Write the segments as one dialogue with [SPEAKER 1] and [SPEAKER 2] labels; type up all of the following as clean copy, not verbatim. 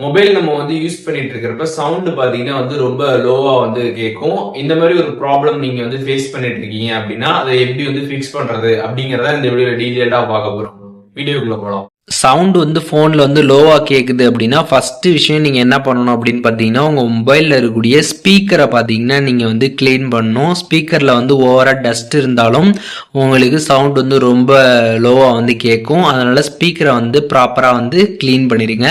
[SPEAKER 1] Mobile நம்ம வந்து use பண்ணிட்டு இருக்கிறப்ப சவுண்ட் பாத்தீங்கன்னா வந்து ரொம்ப லோவா வந்து கேட்கும். இந்த மாதிரி ஒரு ப்ராப்ளம் நீங்க வந்து ஃபேஸ் பண்ணிட்டு இருக்கீங்க அப்படின்னா அதை எப்படி வந்து ஃபிக்ஸ் பண்றது அப்படிங்கறத இந்த வீடியோல டீடைல்டா பார்க்க போறோம். வீடியோக்குள்ள போலாம்.
[SPEAKER 2] சவுண்டு வந்து ஃபோனில் வந்து லோவாக கேட்குது அப்படின்னா ஃபஸ்ட்டு விஷயம் நீங்கள் என்ன பண்ணணும் அப்படின்னு பார்த்தீங்கன்னா உங்கள் மொபைலில் இருக்கக்கூடிய ஸ்பீக்கரை பார்த்தீங்கன்னா நீங்கள் வந்து க்ளீன் பண்ணணும். ஸ்பீக்கரில் வந்து ஓவராக டஸ்ட் இருந்தாலும் உங்களுக்கு சவுண்ட் வந்து ரொம்ப லோவாக வந்து கேட்கும். அதனால் ஸ்பீக்கரை வந்து ப்ராப்பராக வந்து க்ளீன் பண்ணிடுங்க.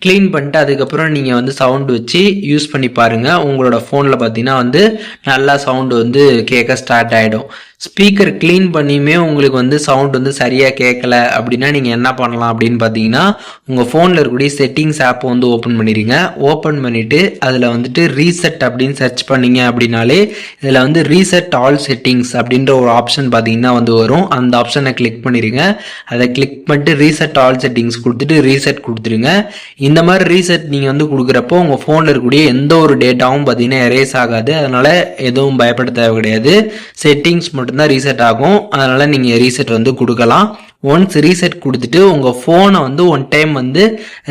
[SPEAKER 2] க்ளீன் பண்ணிட்டு அதுக்கப்புறம் நீங்கள் வந்து சவுண்டு வச்சு யூஸ் பண்ணி பாருங்கள். உங்களோட ஃபோனில் பார்த்தீங்கன்னா வந்து நல்லா சவுண்டு வந்து கேட்க ஸ்டார்ட் ஆகிடும். ஸ்பீக்கர் க்ளீன் பண்ணியுமே உங்களுக்கு வந்து சவுண்ட் வந்து சரியாக கேட்கல அப்படின்னா நீங்கள் என்ன பண்ணலாம் அப்படின்னு பார்த்தீங்கன்னா உங்கள் ஃபோனில் இருக்கக்கூடிய செட்டிங்ஸ் ஆப்பை வந்து ஓப்பன் பண்ணிடுங்க. ஓப்பன் பண்ணிவிட்டு அதில் வந்துட்டு ரீசெட் அப்படின்னு சர்ச் பண்ணிங்க அப்படின்னாலே இதில் வந்து ரீசெட் ஆல் செட்டிங்ஸ் அப்படின்ற ஒரு ஆப்ஷன் பார்த்தீங்கன்னா வந்து வரும். அந்த ஆப்ஷனை கிளிக் பண்ணிடுங்க. அதை கிளிக் பண்ணிட்டு ரீசெட் ஆல் செட்டிங்ஸ் கொடுத்துட்டு ரீசெட் கொடுத்துருங்க. இந்த மாதிரி ரீசெட் நீங்கள் வந்து கொடுக்குறப்போ உங்கள் ஃபோனில் இருக்கக்கூடிய எந்த ஒரு டேட்டாவும் பார்த்தீங்கன்னா எரேஸ் ஆகாது. அதனால் எதுவும் பயப்பட தேவை கிடையாது. செட்டிங்ஸ் மட்டும்தான் ரீசெட் ஆகும். அதனால் நீங்கள் ரீசெட் வந்து கொடுக்கலாம். ஒன்ஸ் ரீசெட் கொடுத்துட்டு உங்கள் ஃபோனை வந்து ஒன் டைம் வந்து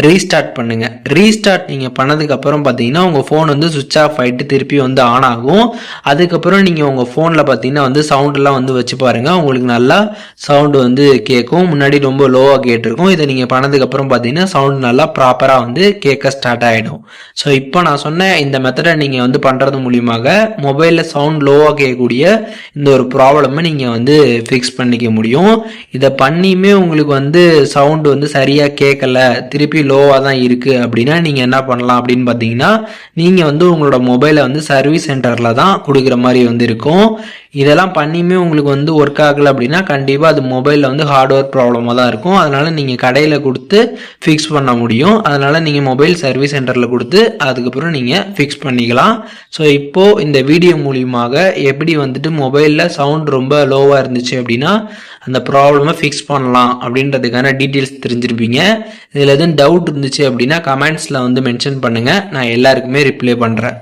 [SPEAKER 2] ரீஸ்டார்ட் பண்ணுங்கள். ரீஸ்டார்ட் நீங்கள் பண்ணதுக்கப்புறம் பார்த்தீங்கன்னா உங்கள் ஃபோன் வந்து சுவிட்ச் ஆஃப் ஆகிட்டு திருப்பி வந்து ஆன் ஆகும். அதுக்கப்புறம் நீங்கள் உங்கள் ஃபோனில் பார்த்தீங்கன்னா வந்து சவுண்டெல்லாம் வந்து வச்சு பாருங்கள். உங்களுக்கு நல்லா சவுண்டு வந்து கேட்கும். முன்னாடி ரொம்ப லோவாக கேட்டிருக்கும். இதை நீங்கள் பண்ணதுக்கப்புறம் பார்த்தீங்கன்னா சவுண்ட் நல்லா ப்ராப்பராக வந்து கேட்க ஸ்டார்ட் ஆகிடும். ஸோ இப்போ நான் சொன்ன இந்த மெத்தடை நீங்கள் வந்து பண்ணுறது மூலியமாக மொபைலில் சவுண்ட் லோவாக கேட்கக்கூடிய இந்த ஒரு ப்ராப்ளமை நீங்கள் வந்து ஃபிக்ஸ் பண்ணிக்க முடியும். இதை பண்ணியுமே உங்களுக்கு வந்து சவுண்டு வந்து சரியாக கேட்கல, திருப்பி லோவாக தான் இருக்குது அப்படின்னா நீங்கள் என்ன பண்ணலாம் அப்படின்னு பார்த்தீங்கன்னா நீங்கள் வந்து உங்களோட மொபைலை வந்து சர்வீஸ் சென்டரில் தான் கொடுக்குற மாதிரி வந்து இருக்கும். இதெல்லாம் பண்ணியுமே உங்களுக்கு வந்து ஒர்க் ஆகலை அப்படின்னா கண்டிப்பாக அது மொபைலில் வந்து ஹார்ட்வேர் ப்ராப்ளமாக தான் இருக்கும். அதனால் நீங்கள் கடையில் கொடுத்து ஃபிக்ஸ் பண்ண முடியும். அதனால் நீங்கள் மொபைல் சர்வீஸ் சென்டரில் கொடுத்து அதுக்கப்புறம் நீங்கள் ஃபிக்ஸ் பண்ணிக்கலாம். ஸோ இப்போது இந்த வீடியோ மூலியமாக எப்படி வந்துட்டு மொபைலில் சவுண்ட் ரொம்ப லோவாக இருந்துச்சு அப்படின்னா அந்த ப்ராப்ளமை ஃபிக்ஸ் பண்ணலாம் அப்படின்றதுக்கான டீட்டெயில்ஸ் தெரிஞ்சிருப்பீங்க. இதில் எதுவும் டவுட் இருந்துச்சு அப்படின்னா கமெண்ட்ஸில் வந்து மென்ஷன் பண்ணுங்கள். நான் எல்லாருக்குமே ரிப்ளை பண்ணுறேன்.